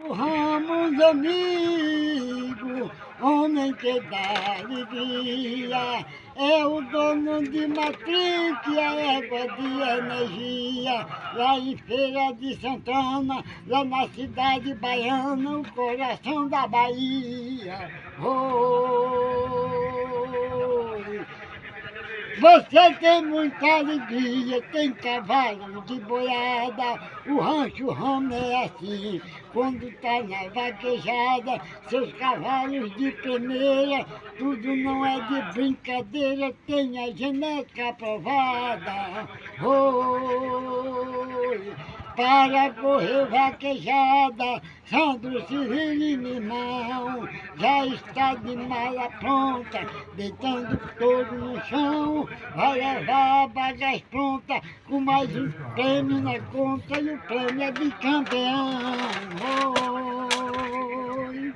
Ramos, amigo, homem que dá alegria, é o dono de matriz, é égua de energia, lá em Feira de Santana, lá na cidade baiana, o coração da Bahia. Oi. Você tem muita alegria, tem cavalo de boiada, o rancho Rama é assim, quando tá na vaquejada, seus cavalos de primeira, tudo não é de brincadeira, tem a genética aprovada. Oi, para correr vaquejada, Sandro Cirilo Limão, já está de mala pronta, deitando todo no chão, vai levar a bagagem pronta, com mais um prêmio na conta, e o prêmio é de campeão. Oi.